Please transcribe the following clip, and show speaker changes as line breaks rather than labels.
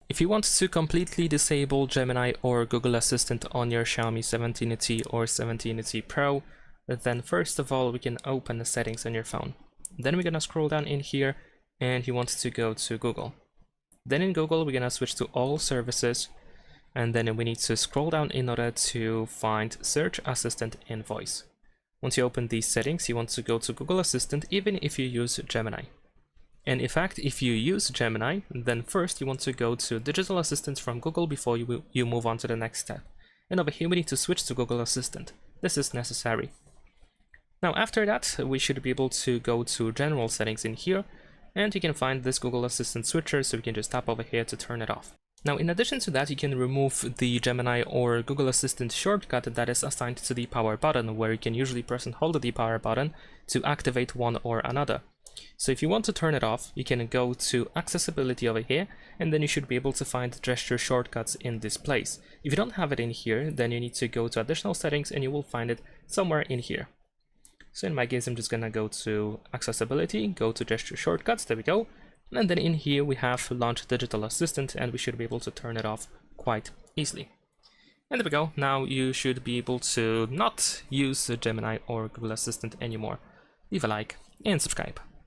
If you want to completely disable Gemini or Google Assistant on your Xiaomi 17T or 17T Pro, then first of all we can open the settings on your phone. Then we're gonna scroll down in here and you want to go to Google. Then in Google we're gonna switch to all services, and then we need to scroll down in order to find Search Assistant in Voice. Once you open these settings, you want to go to Google Assistant even if you use Gemini. And in fact, if you use Gemini, then first you want to go to Digital Assistant from Google before you move on to the next step. And over here we need to switch to Google Assistant. This is necessary. Now after that, we should be able to go to General Settings in here, and you can find this Google Assistant switcher, so we can just tap over here to turn it off. Now in addition to that, you can remove the Gemini or Google Assistant shortcut that is assigned to the power button, where you can usually press and hold the power button to activate one or another. So if you want to turn it off, you can go to Accessibility over here, and then you should be able to find gesture shortcuts in this place. If you don't have it in here, then you need to go to Additional Settings and you will find it somewhere in here. So in my case, I'm just gonna go to Accessibility, go to Gesture Shortcuts, there we go. And then in here we have Launch Digital Assistant, and we should be able to turn it off quite easily. And there we go. Now you should be able to not use Gemini or Google Assistant anymore. Leave a like and subscribe.